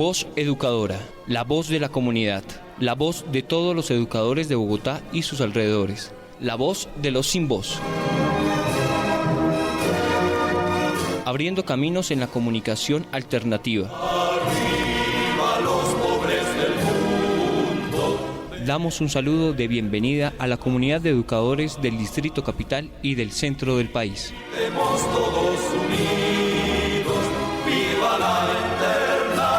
Voz Educadora, la voz de la comunidad, la voz de todos los educadores de Bogotá y sus alrededores, la voz de los sin voz. Abriendo caminos en la comunicación alternativa. Arriba los pobres del mundo. Damos un saludo de bienvenida a la comunidad de educadores del Distrito Capital y del centro del país. Estemos todos unidos, viva la internacional.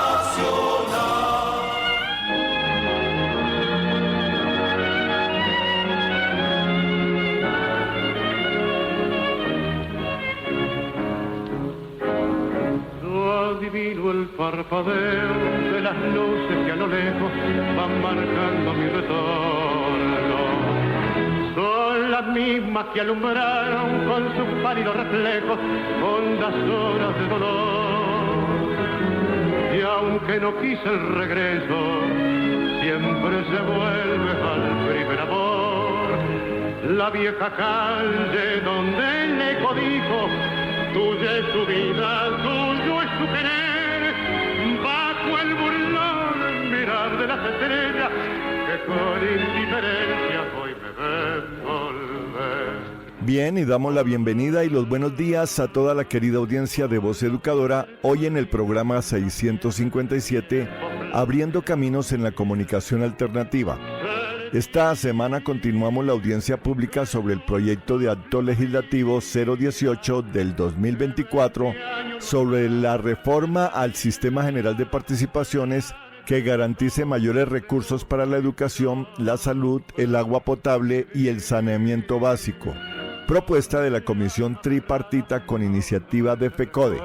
Adivino el parpadeo de las luces que a lo lejos van marcando mi retorno. Son las mismas que alumbraron con sus pálidos reflejos hondas horas de dolor. Y aunque no quise el regreso, siempre se vuelve al primer amor. La vieja calle donde el eco dijo: tuya es su vida, tuyo es su querer, bajo el burlón mirar de las estrellas que con indiferencia hoy me ven volver. Bien, y damos la bienvenida y los buenos días a toda la querida audiencia de Voz Educadora, hoy en el programa 657, Abriendo Caminos en la Comunicación Alternativa. Esta semana continuamos la audiencia pública sobre el proyecto de acto legislativo 018 del 2024 sobre la reforma al Sistema General de Participaciones que garantice mayores recursos para la educación, la salud, el agua potable y el saneamiento básico. Propuesta de la Comisión Tripartita con iniciativa de FECODE.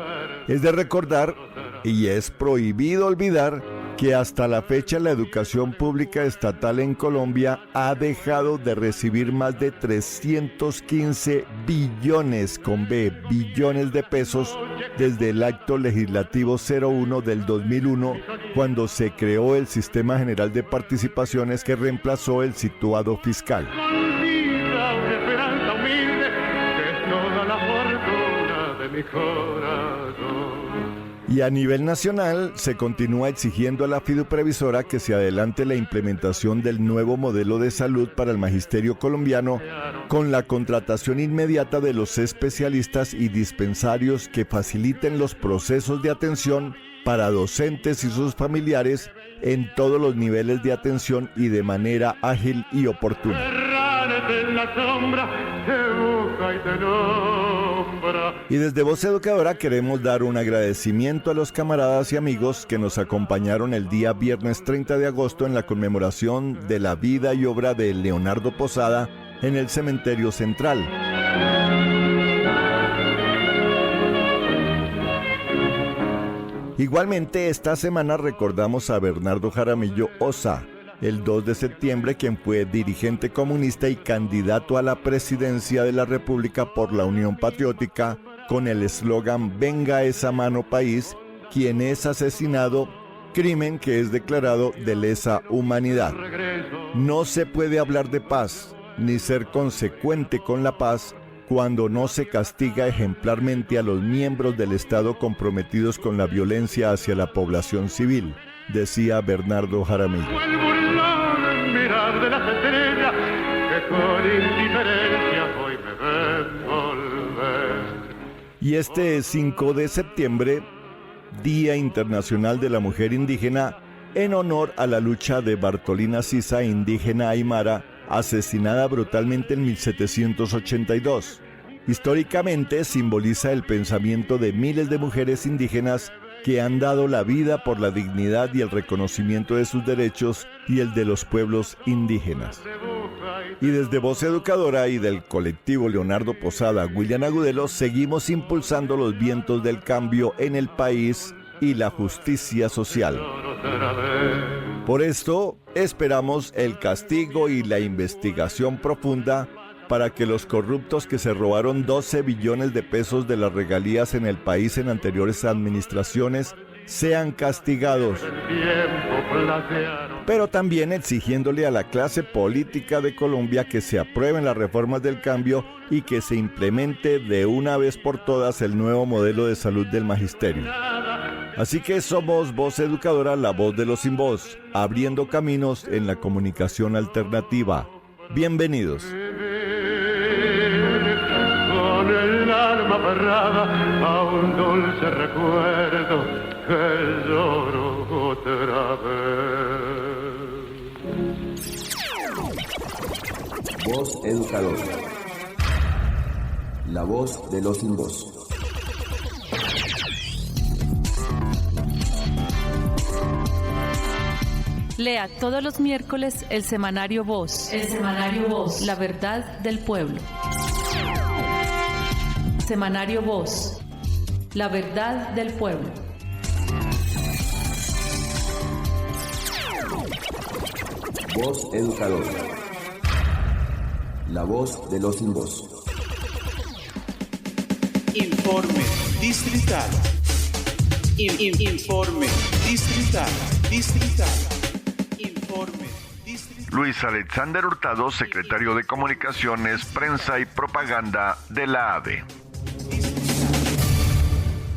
Es de recordar, y es prohibido olvidar, que hasta la fecha la educación pública estatal en Colombia ha dejado de recibir más de 315 billones, con B, billones de pesos desde el acto legislativo 01 del 2001, cuando se creó el Sistema General de Participaciones que reemplazó el situado fiscal. Con vida una esperanza humilde, que es toda la fortuna de mi corazón. Y a nivel nacional se continúa exigiendo a la fiduprevisora que se adelante la implementación del nuevo modelo de salud para el magisterio colombiano con la contratación inmediata de los especialistas y dispensarios que faciliten los procesos de atención para docentes y sus familiares en todos los niveles de atención y de manera ágil y oportuna. En la sombra te busca y te nombra. Y desde Voz Educadora queremos dar un agradecimiento a los camaradas y amigos que nos acompañaron el día viernes 30 de agosto en la conmemoración de la vida y obra de Leonardo Posada en el Cementerio Central. Igualmente, esta semana recordamos a Bernardo Jaramillo Ossa, el 2 de septiembre, quien fue dirigente comunista y candidato a la presidencia de la República por la Unión Patriótica con el eslogan "Venga esa mano país", quien es asesinado, crimen que es declarado de lesa humanidad. No se puede hablar de paz, ni ser consecuente con la paz, cuando no se castiga ejemplarmente a los miembros del Estado comprometidos con la violencia hacia la población civil, decía Bernardo Jaramillo. Mirar de las estrellas que con indiferencia hoy me ven volver. Y este 5 de septiembre, Día Internacional de la Mujer Indígena, en honor a la lucha de Bartolina Sisa, indígena aymara, asesinada brutalmente en 1782. Históricamente simboliza el pensamiento de miles de mujeres indígenas que han dado la vida por la dignidad y el reconocimiento de sus derechos y el de los pueblos indígenas. Y desde Voz Educadora y del colectivo Leonardo Posada, William Agudelo, seguimos impulsando los vientos del cambio en el país y la justicia social. Por esto, esperamos el castigo y la investigación profunda para que los corruptos que se robaron 12 billones de pesos de las regalías en el país en anteriores administraciones sean castigados. Pero también exigiéndole a la clase política de Colombia que se aprueben las reformas del cambio y que se implemente de una vez por todas el nuevo modelo de salud del magisterio. Así que somos Voz Educadora, la voz de los sin voz, abriendo caminos en la comunicación alternativa. Bienvenidos. Con el alma aferrada a un dulce recuerdo que lloro otra vez. Voz Educadora, la voz de los sin voz. Lea todos los miércoles el semanario Voz. El semanario Voz. La verdad del pueblo. Semanario Voz. La verdad del pueblo. Voz Educadora, la voz de los sin voz. Informe distrital. Informe distrital. Informe distrital. Luis Alexander Hurtado, secretario de Comunicaciones, Prensa y Propaganda de la ADE.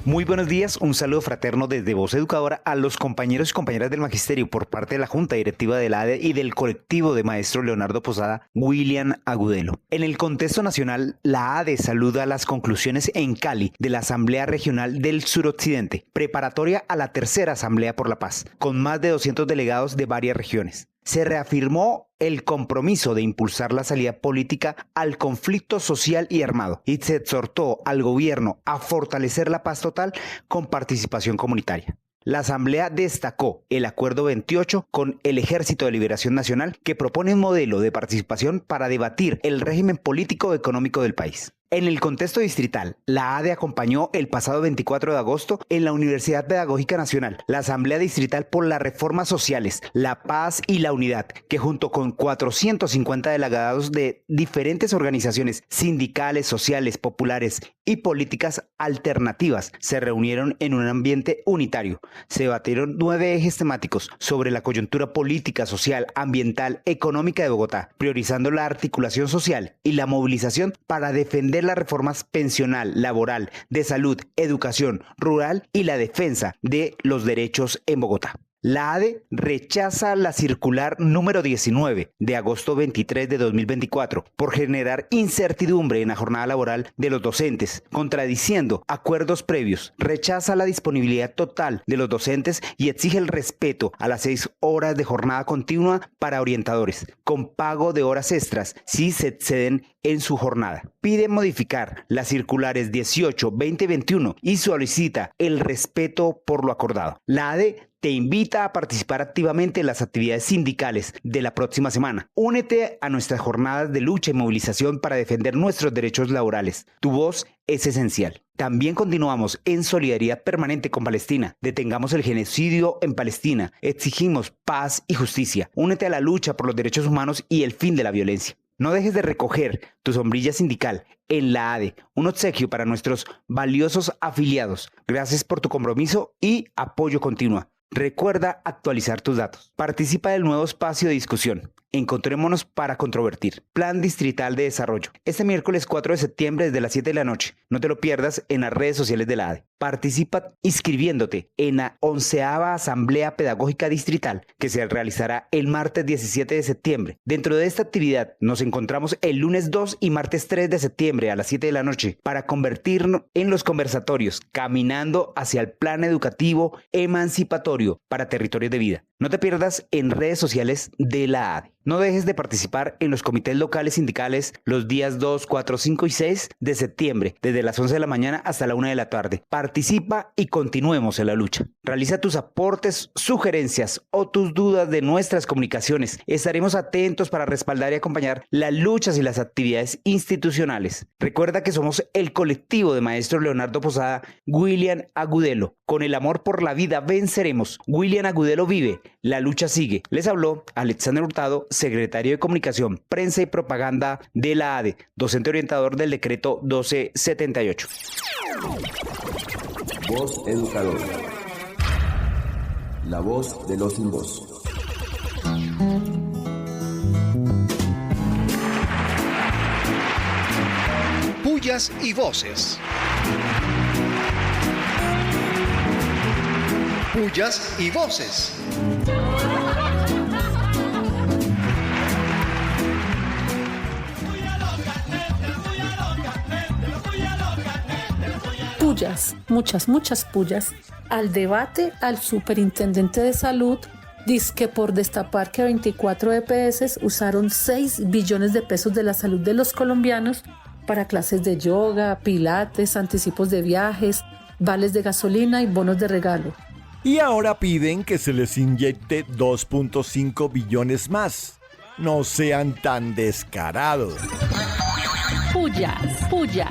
Muy buenos días, un saludo fraterno desde Voz Educadora a los compañeros y compañeras del Magisterio por parte de la Junta Directiva de la ADE y del colectivo de maestro Leonardo Posada, William Agudelo. En el contexto nacional, la ADE saluda las conclusiones en Cali de la Asamblea Regional del Suroccidente, preparatoria a la tercera Asamblea por la Paz, con más de 200 delegados de varias regiones. Se reafirmó el compromiso de impulsar la salida política al conflicto social y armado y se exhortó al gobierno a fortalecer la paz total con participación comunitaria. La Asamblea destacó el Acuerdo 28 con el Ejército de Liberación Nacional que propone un modelo de participación para debatir el régimen político-económico del país. En el contexto distrital, la ADE acompañó el pasado 24 de agosto en la Universidad Pedagógica Nacional, la Asamblea Distrital por las Reformas Sociales, la Paz y la Unidad, que junto con 450 delegados de diferentes organizaciones sindicales, sociales, populares y políticas alternativas se reunieron en un ambiente unitario. Se debatieron 9 ejes temáticos sobre la coyuntura política, social, ambiental, económica de Bogotá, priorizando la articulación social y la movilización para defender las reformas pensional, laboral, de salud, educación, rural y la defensa de los derechos en Bogotá. La ADE rechaza la circular número 19 de agosto 23 de 2024 por generar incertidumbre en la jornada laboral de los docentes, contradiciendo acuerdos previos. Rechaza la disponibilidad total de los docentes y exige el respeto a las 6 horas de jornada continua para orientadores, con pago de horas extras si se exceden en su jornada. Pide modificar las circulares 18, 20 y 21 y solicita el respeto por lo acordado. La ADE te invita a participar activamente en las actividades sindicales de la próxima semana. Únete a nuestras jornadas de lucha y movilización para defender nuestros derechos laborales. Tu voz es esencial. También continuamos en solidaridad permanente con Palestina. Detengamos el genocidio en Palestina. Exigimos paz y justicia. Únete a la lucha por los derechos humanos y el fin de la violencia. No dejes de recoger tu sombrilla sindical en la ADE, un obsequio para nuestros valiosos afiliados. Gracias por tu compromiso y apoyo continuo. Recuerda actualizar tus datos. Participa del nuevo espacio de discusión. Encontrémonos para controvertir. Plan Distrital de Desarrollo. Este miércoles 4 de septiembre desde las 7 de la noche. No te lo pierdas en las redes sociales de la ADE. Participa inscribiéndote en la 11ª Asamblea Pedagógica Distrital que se realizará el martes 17 de septiembre. Dentro de esta actividad nos encontramos el lunes 2 y martes 3 de septiembre a las 7 de la noche para convertirnos en los conversatorios caminando hacia el plan educativo emancipatorio para territorios de vida. No te pierdas en redes sociales de la ADE. No dejes de participar en los comités locales sindicales los días 2, 4, 5 y 6 de septiembre, desde las 11 de la mañana hasta la 1 de la tarde. Participa y continuemos en la lucha. Realiza tus aportes, sugerencias o tus dudas de nuestras comunicaciones. Estaremos atentos para respaldar y acompañar las luchas y las actividades institucionales. Recuerda que somos el colectivo de maestro Leonardo Posada, William Agudelo. Con el amor por la vida venceremos. William Agudelo vive. La lucha sigue. Les habló Alexander Hurtado, secretario de Comunicación, Prensa y Propaganda de la ADE, docente orientador del decreto 1278. Voz Educadora, la voz de los sin voz. Pullas y voces. pullas y voces. Pullas, muchas pullas, al debate al superintendente de salud, dizque por destapar que 24 EPS usaron 6 billones de pesos de la salud de los colombianos para clases de yoga, pilates, anticipos de viajes, vales de gasolina y bonos de regalo. Y ahora piden que se les inyecte 2.5 billones más. No sean tan descarados. Pullas.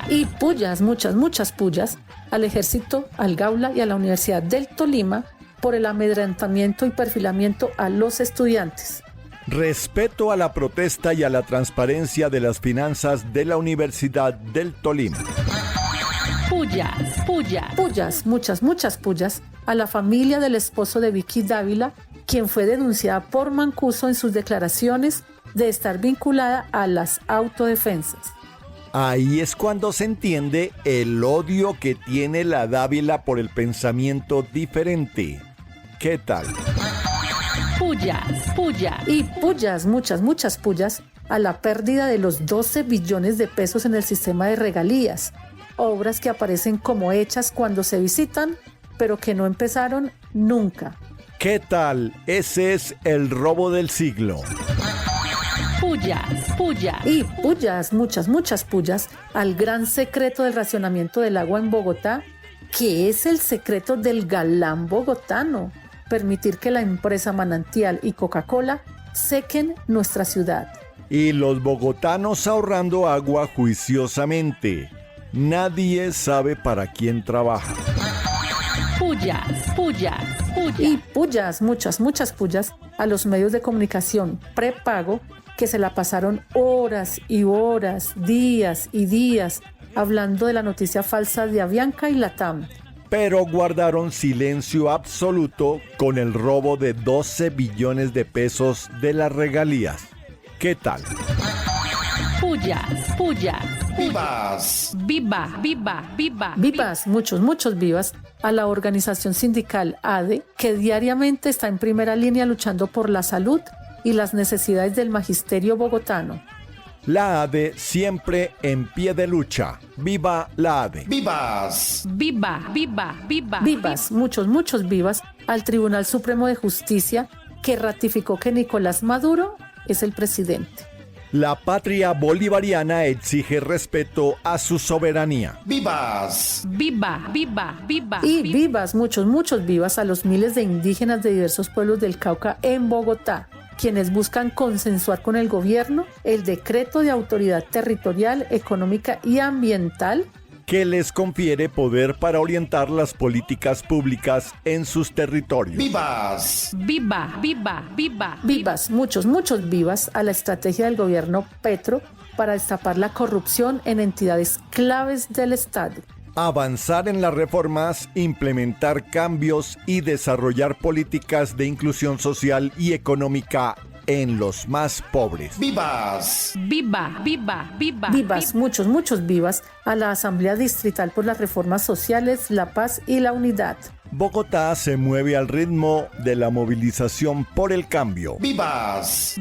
Y pullas, muchas pullas, al Ejército, al Gaula y a la Universidad del Tolima por el amedrentamiento y perfilamiento a los estudiantes. Respeto a la protesta y a la transparencia de las finanzas de la Universidad del Tolima. Pullas, muchas pullas, a la familia del esposo de Vicky Dávila, quien fue denunciada por Mancuso en sus declaraciones de estar vinculada a las autodefensas. Ahí es cuando se entiende el odio que tiene la Dávila por el pensamiento diferente. ¿Qué tal? Pullas. Y pullas, muchas pullas, a la pérdida de los 12 billones de pesos en el sistema de regalías. Obras que aparecen como hechas cuando se visitan, pero que no empezaron nunca. ¿Qué tal? Ese es el robo del siglo. Pullas. Y pullas, muchas pullas, al gran secreto del racionamiento del agua en Bogotá, que es el secreto del galán bogotano: permitir que la empresa Manantial y Coca-Cola sequen nuestra ciudad. Y los bogotanos ahorrando agua juiciosamente. Nadie sabe para quién trabaja. Pullas. Y pullas, muchas pullas, a los medios de comunicación prepago que se la pasaron horas y horas, días y días, hablando de la noticia falsa de Avianca y Latam. Pero guardaron silencio absoluto con el robo de 12 billones de pesos de las regalías. ¿Qué tal? Pullas. ¡Vivas! Vivas, muchos vivas, a la organización sindical ADE, que diariamente está en primera línea luchando por la salud y las necesidades del magisterio bogotano. La ADE siempre en pie de lucha. ¡Viva la ADE! ¡Vivas! Vivas, muchos vivas, al Tribunal Supremo de Justicia, que ratificó que Nicolás Maduro es el presidente. La patria bolivariana exige respeto a su soberanía. ¡Vivas! Y vivas, muchos vivas, a los miles de indígenas de diversos pueblos del Cauca en Bogotá, quienes buscan consensuar con el gobierno el decreto de autoridad territorial, económica y ambiental que les confiere poder para orientar las políticas públicas en sus territorios. ¡Vivas! Vivas, muchos vivas, a la estrategia del gobierno Petro para destapar la corrupción en entidades claves del Estado. Avanzar en las reformas, implementar cambios y desarrollar políticas de inclusión social y económica en los más pobres. ¡Vivas! Vivas, muchos vivas, a la Asamblea Distrital por las Reformas Sociales, la Paz y la Unidad. Bogotá se mueve al ritmo de la movilización por el cambio. ¡Vivas!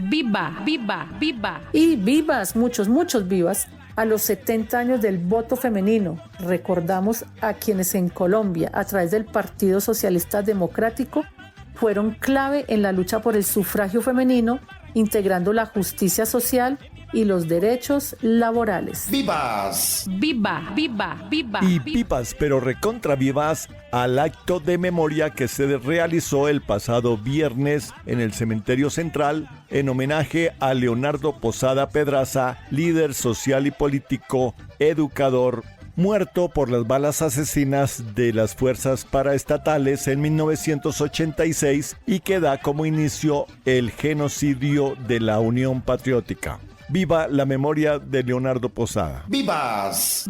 Y vivas, muchos vivas, a los 70 años del voto femenino. Recordamos a quienes en Colombia, a través del Partido Socialista Democrático, fueron clave en la lucha por el sufragio femenino, integrando la justicia social y los derechos laborales. ¡Vivas! Y vivas, pero recontra vivas, al acto de memoria que se realizó el pasado viernes en el Cementerio Central en homenaje a Leonardo Posada Pedraza, líder social y político, educador, muerto por las balas asesinas de las fuerzas paraestatales en 1986 y que da como inicio el genocidio de la Unión Patriótica. ¡Viva la memoria de Leonardo Posada! ¡Vivas!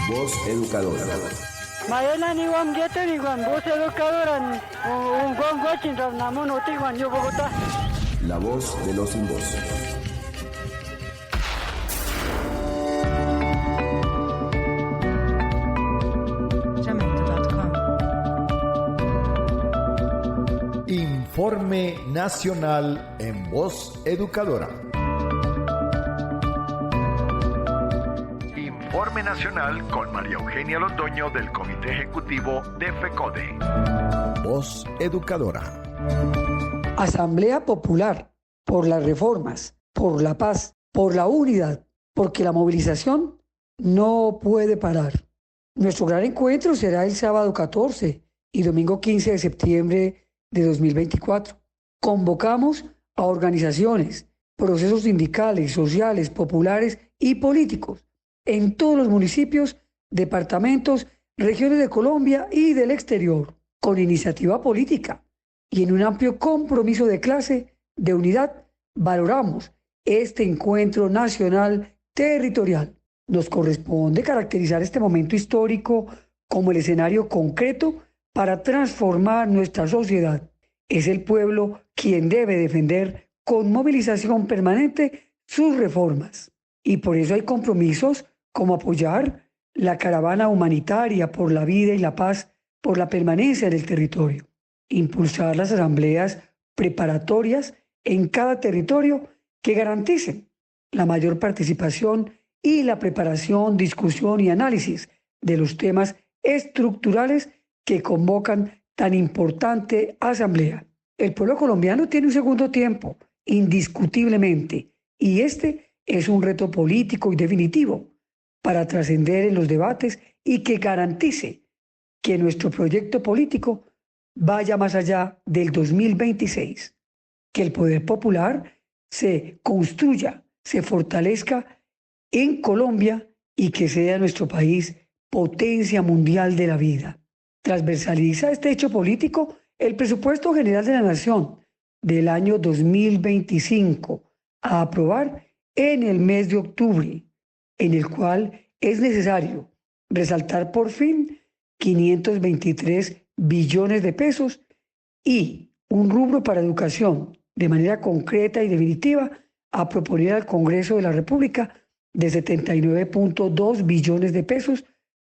Voz educadora. Mayela ni guam gete ni guam, voz educadora, un guam guachin ramnamo no te guam yo Bogotá. La voz de los sin voz. Informe Nacional en Voz Educadora. Informe Nacional con María Eugenia Londoño del Comité Ejecutivo de FECODE. Voz Educadora. Asamblea Popular, por las reformas, por la paz, por la unidad, porque la movilización no puede parar. Nuestro gran encuentro será el sábado 14 y domingo 15 de septiembre de 2024. Convocamos a organizaciones, procesos sindicales, sociales, populares y políticos en todos los municipios, departamentos, regiones de Colombia y del exterior, con iniciativa política y en un amplio compromiso de clase, de unidad, valoramos este encuentro nacional territorial. Nos corresponde caracterizar este momento histórico como el escenario concreto para transformar nuestra sociedad. Es el pueblo quien debe defender con movilización permanente sus reformas. Y por eso hay compromisos como apoyar la caravana humanitaria por la vida y la paz, por la permanencia en el territorio. Impulsar las asambleas preparatorias en cada territorio que garanticen la mayor participación y la preparación, discusión y análisis de los temas estructurales que convocan tan importante asamblea. El pueblo colombiano tiene un segundo tiempo, indiscutiblemente, y este es un reto político y definitivo para trascender en los debates y que garantice que nuestro proyecto político vaya más allá del 2026, que el poder popular se construya, se fortalezca en Colombia y que sea nuestro país potencia mundial de la vida. Transversaliza este hecho político el presupuesto general de la Nación del año 2025 a aprobar en el mes de octubre, en el cual es necesario resaltar por fin 523 billones de pesos y un rubro para educación de manera concreta y definitiva a proponer al Congreso de la República de 79.2 billones de pesos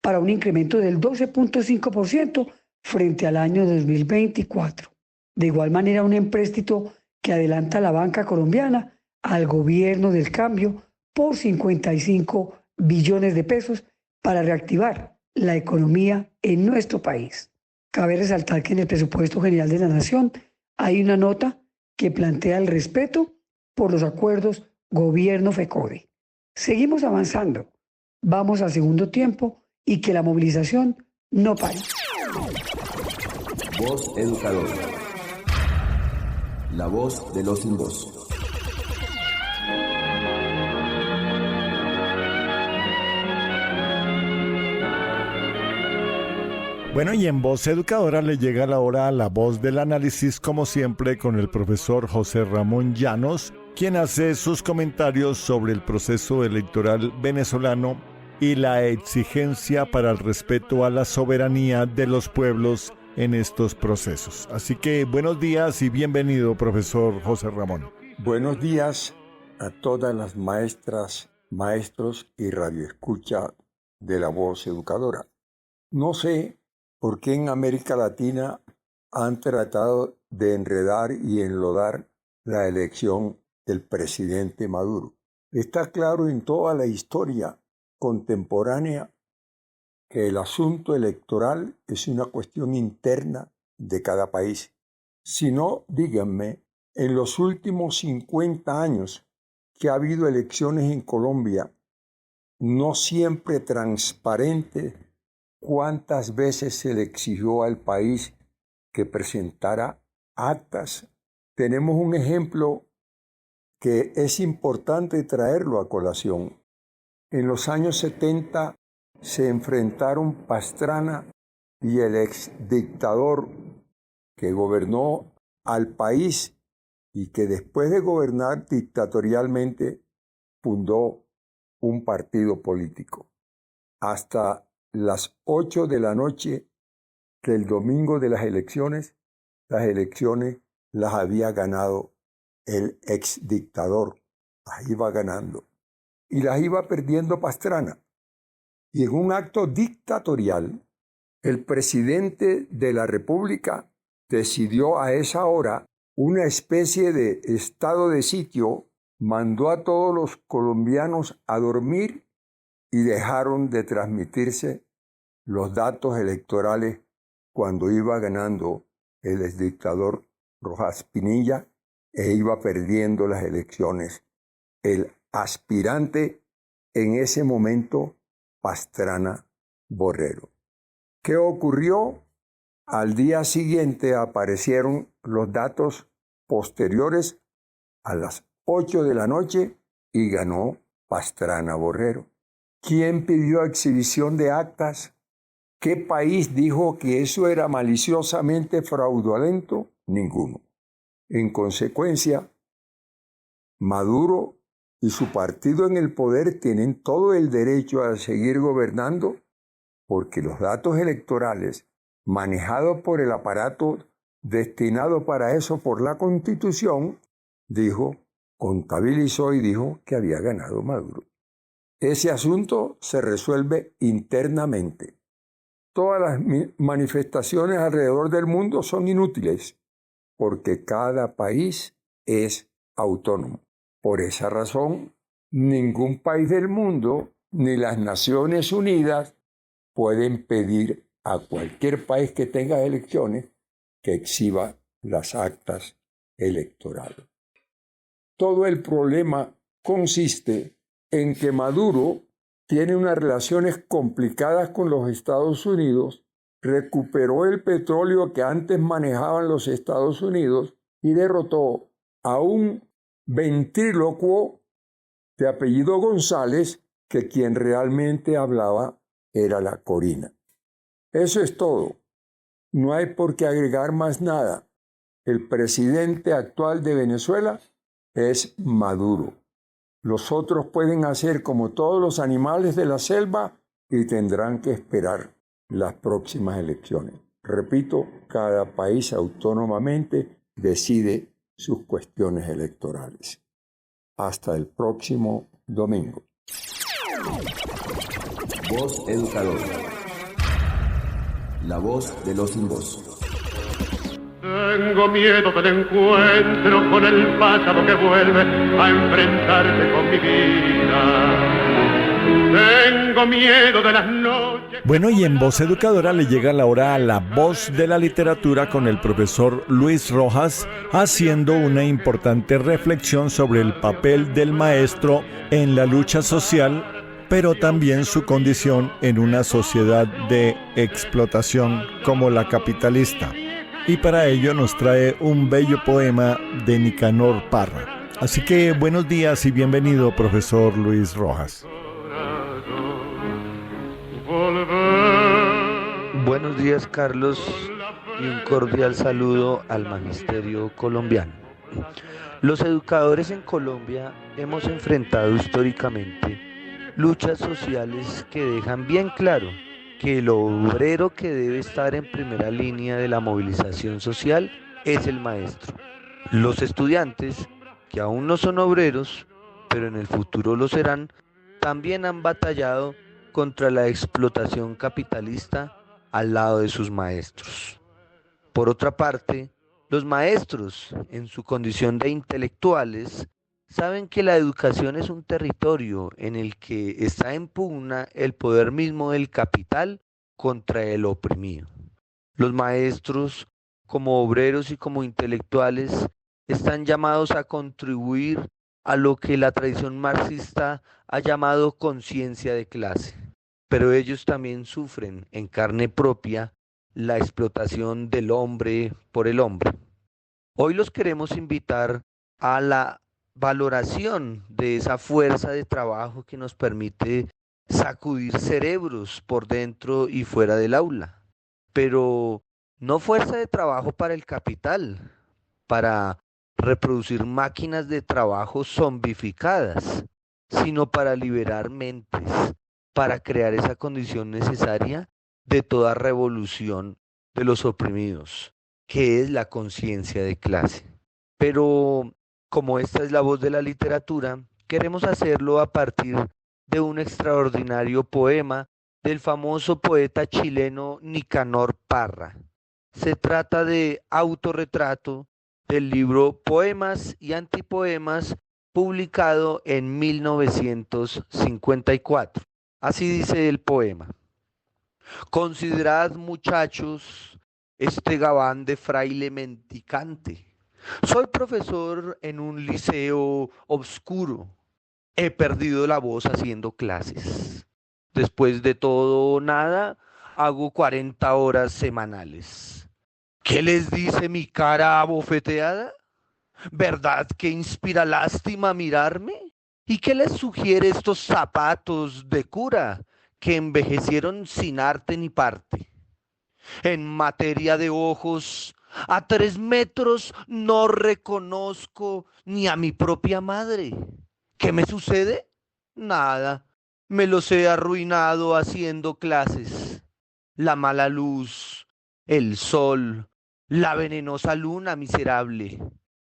para un incremento del 12.5% frente al año 2024. De igual manera, un empréstito que adelanta la banca colombiana al gobierno del cambio por 55 billones de pesos para reactivar la economía en nuestro país. Cabe resaltar que en el presupuesto general de la Nación hay una nota que plantea el respeto por los acuerdos gobierno-FECODE. Seguimos avanzando, vamos al segundo tiempo y que la movilización no pare. Voz Educadora. La voz de los sin voz. Bueno, y en Voz Educadora le llega la hora a la voz del análisis, como siempre, con el profesor José Ramón Llanos, quien hace sus comentarios sobre el proceso electoral venezolano y la exigencia para el respeto a la soberanía de los pueblos en estos procesos. Así que buenos días y bienvenido, profesor José Ramón. Buenos días a todas las maestras, maestros y radioescucha de la Voz Educadora. No sé por qué en América Latina han tratado de enredar y enlodar la elección del presidente Maduro. Está claro en toda la historia contemporánea que el asunto electoral es una cuestión interna de cada país. Si no, díganme, en los últimos 50 años que ha habido elecciones en Colombia, no siempre transparente, ¿cuántas veces se le exigió al país que presentara actas? Tenemos un ejemplo que es importante traerlo a colación. En los años 70 se enfrentaron Pastrana y el exdictador que gobernó al país y que después de gobernar dictatorialmente fundó un partido político. Hasta las 8 de la noche del domingo de las elecciones las había ganado el exdictador, las iba ganando y las iba perdiendo Pastrana. Y en un acto dictatorial, el presidente de la República decidió a esa hora una especie de estado de sitio, mandó a todos los colombianos a dormir y dejaron de transmitirse los datos electorales cuando iba ganando el exdictador Rojas Pinilla e iba perdiendo las elecciones el aspirante en ese momento, Pastrana Borrero. ¿Qué ocurrió? Al día siguiente aparecieron los datos posteriores a las 8 de la noche y ganó Pastrana Borrero. ¿Quién pidió exhibición de actas? ¿Qué país dijo que eso era maliciosamente fraudulento? Ninguno. En consecuencia, Maduro y su partido en el poder tienen todo el derecho a seguir gobernando porque los datos electorales manejados por el aparato destinado para eso por la Constitución, contabilizó y dijo que había ganado Maduro. Ese asunto se resuelve internamente. Todas las manifestaciones alrededor del mundo son inútiles porque cada país es autónomo. Por esa razón, ningún país del mundo ni las Naciones Unidas pueden pedir a cualquier país que tenga elecciones que exhiba las actas electorales. Todo el problema consiste en que Maduro tiene unas relaciones complicadas con los Estados Unidos, recuperó el petróleo que antes manejaban los Estados Unidos y derrotó a un ventrílocuo de apellido González, que quien realmente hablaba era la Corina. Eso es todo. No hay por qué agregar más nada. El presidente actual de Venezuela es Maduro. Los otros pueden hacer como todos los animales de la selva y tendrán que esperar las próximas elecciones. Repito, cada país autónomamente decide sus cuestiones electorales. Hasta el próximo domingo. Voz Educadora. La voz de los sin voz. Tengo miedo del encuentro con el pasado que vuelve a enfrentarse con mi vida. Tengo miedo de las noches. Bueno, y en Voz Educadora le llega la hora a la voz de la literatura con el profesor Luis Rojas, haciendo una importante reflexión sobre el papel del maestro en la lucha social, pero también su condición en una sociedad de explotación como la capitalista. Y para ello nos trae un bello poema de Nicanor Parra. Así que buenos días y bienvenido, profesor Luis Rojas. Buenos días, Carlos, y un cordial saludo al magisterio colombiano. Los educadores en Colombia hemos enfrentado históricamente luchas sociales que dejan bien claro que el obrero que debe estar en primera línea de la movilización social es el maestro. Los estudiantes, que aún no son obreros, pero en el futuro lo serán, también han batallado contra la explotación capitalista al lado de sus maestros. Por otra parte, los maestros, en su condición de intelectuales, saben que la educación es un territorio en el que está en pugna el poder mismo del capital contra el oprimido. Los maestros, como obreros y como intelectuales, están llamados a contribuir a lo que la tradición marxista ha llamado conciencia de clase. Pero ellos también sufren en carne propia la explotación del hombre por el hombre. Hoy los queremos invitar a la valoración de esa fuerza de trabajo que nos permite sacudir cerebros por dentro y fuera del aula. Pero no fuerza de trabajo para el capital, para reproducir máquinas de trabajo zombificadas, sino para liberar mentes, para crear esa condición necesaria de toda revolución de los oprimidos, que es la conciencia de clase. Pero como esta es la voz de la literatura, queremos hacerlo a partir de un extraordinario poema del famoso poeta chileno Nicanor Parra. Se trata de Autorretrato del libro Poemas y Antipoemas, publicado en 1954. Así dice el poema. Considerad, muchachos, este gabán de fraile mendicante. Soy profesor en un liceo obscuro. He perdido la voz haciendo clases. Después de todo, nada, hago 40 horas semanales. ¿Qué les dice mi cara abofeteada? ¿Verdad que inspira lástima mirarme? ¿Y qué les sugiere estos zapatos de cura que envejecieron sin arte ni parte? En materia de ojos, a 3 metros no reconozco ni a mi propia madre. ¿Qué me sucede? Nada. Me los he arruinado haciendo clases. La mala luz, el sol, la venenosa luna miserable.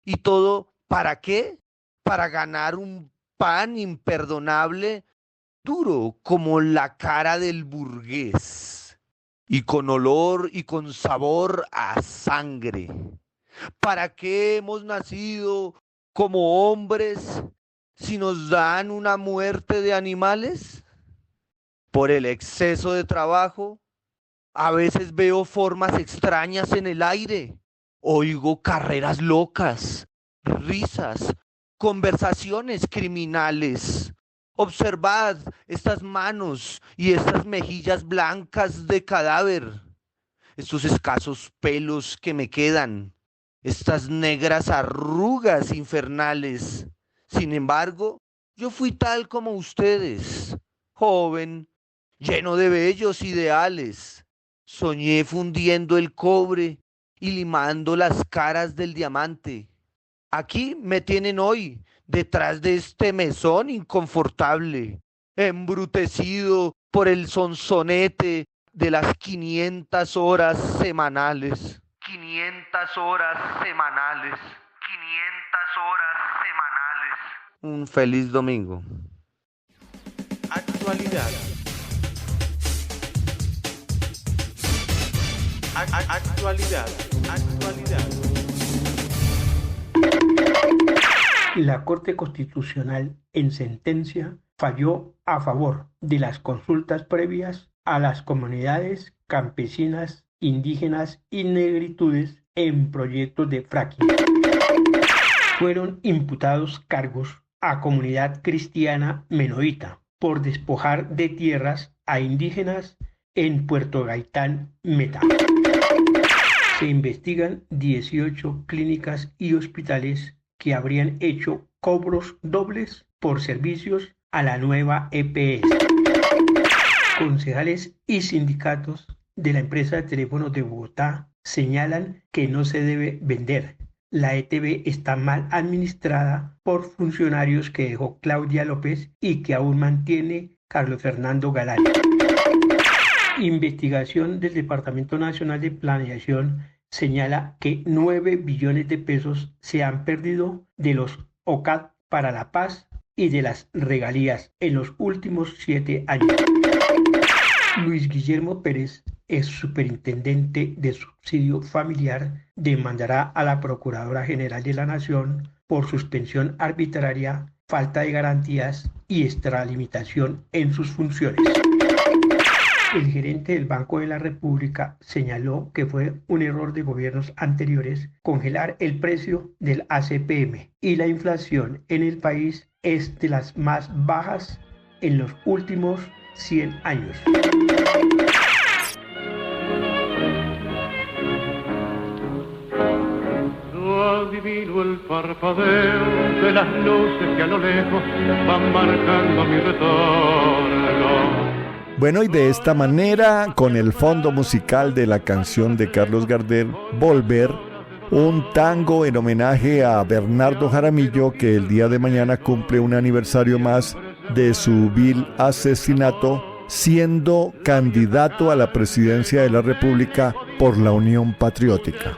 ¿Y todo para qué? Para ganar un pan imperdonable, duro como la cara del burgués, y con olor y con sabor a sangre. ¿Para qué hemos nacido como hombres si nos dan una muerte de animales? Por el exceso de trabajo, a veces veo formas extrañas en el aire, oigo carreras locas, risas, conversaciones criminales. Observad estas manos y estas mejillas blancas de cadáver, estos escasos pelos que me quedan, estas negras arrugas infernales. Sin embargo, yo fui tal como ustedes, joven, lleno de bellos ideales. Soñé fundiendo el cobre y limando las caras del diamante. Aquí me tienen hoy, detrás de este mesón inconfortable, embrutecido por el sonsonete de las 500 horas semanales. 500 horas semanales. 500 horas semanales. Un feliz domingo. Actualidad. Actualidad. La Corte Constitucional, en sentencia, falló a favor de las consultas previas a las comunidades campesinas, indígenas y negritudes en proyectos de fracking. Fueron imputados cargos a comunidad cristiana menonita por despojar de tierras a indígenas en Puerto Gaitán, Meta. Se investigan 18 clínicas y hospitales que habrían hecho cobros dobles por servicios a la nueva EPS. Concejales y sindicatos de la empresa de teléfonos de Bogotá señalan que no se debe vender. La ETB está mal administrada por funcionarios que dejó Claudia López y que aún mantiene Carlos Fernando Galán. Investigación del Departamento Nacional de Planeación señala que 9 billones de pesos se han perdido de los OCAD para la paz y de las regalías en los últimos 7 años. Luis Guillermo Pérez, ex superintendente de subsidio familiar, demandará a la Procuradora General de la Nación por suspensión arbitraria, falta de garantías y extralimitación en sus funciones. El gerente del Banco de la República señaló que fue un error de gobiernos anteriores congelar el precio del ACPM y la inflación en el país es de las más bajas en los últimos 100 años. Adivino el parpadeo de las luces que a lo lejos van marcando mi retorno. Bueno, y de esta manera, con el fondo musical de la canción de Carlos Gardel, Volver, un tango en homenaje a Bernardo Jaramillo, que el día de mañana cumple un aniversario más de su vil asesinato, siendo candidato a la presidencia de la República por la Unión Patriótica.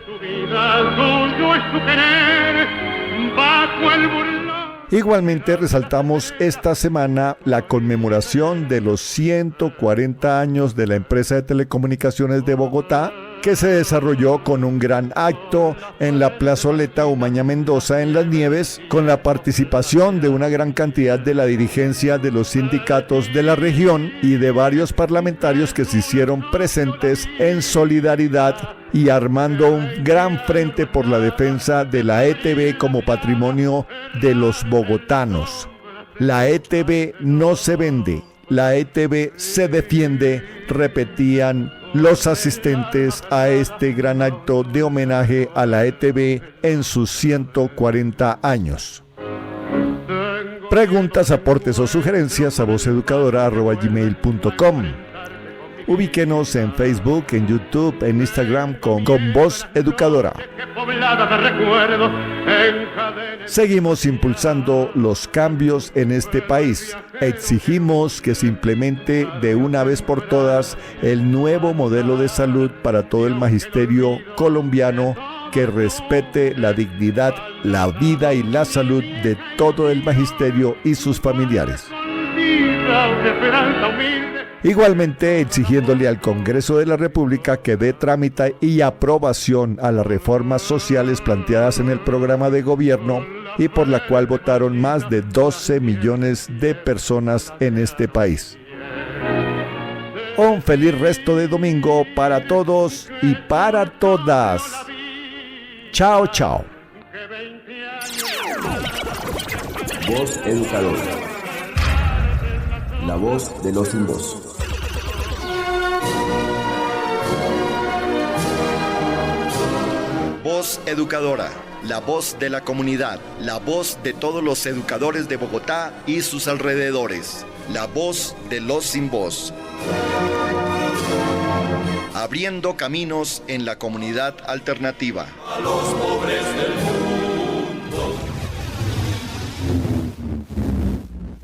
Igualmente resaltamos esta semana la conmemoración de los 140 años de la empresa de telecomunicaciones de Bogotá, que se desarrolló con un gran acto en la plazoleta Umaña Mendoza en Las Nieves, con la participación de una gran cantidad de la dirigencia de los sindicatos de la región y de varios parlamentarios que se hicieron presentes en solidaridad y armando un gran frente por la defensa de la ETB como patrimonio de los bogotanos. La ETB no se vende, la ETB se defiende, repetían los asistentes a este gran acto de homenaje a la ETB en sus 140 años. Preguntas, aportes o sugerencias a vozeducadora@gmail.com. Ubíquenos en Facebook, en YouTube, en Instagram con Voz Educadora. Seguimos impulsando los cambios en este país. Exigimos que se implemente de una vez por todas el nuevo modelo de salud para todo el magisterio colombiano que respete la dignidad, la vida y la salud de todo el magisterio y sus familiares. Igualmente exigiéndole al Congreso de la República que dé trámite y aprobación a las reformas sociales planteadas en el programa de gobierno y por la cual votaron más de 12 millones de personas en este país. Un feliz resto de domingo para todos y para todas. Chao, chao. Voz Educadora. La voz de los sin voz. Voz Educadora, la voz de la comunidad, la voz de todos los educadores de Bogotá y sus alrededores, la voz de los sin voz. Abriendo caminos en la comunidad alternativa. A los pobres del mundo.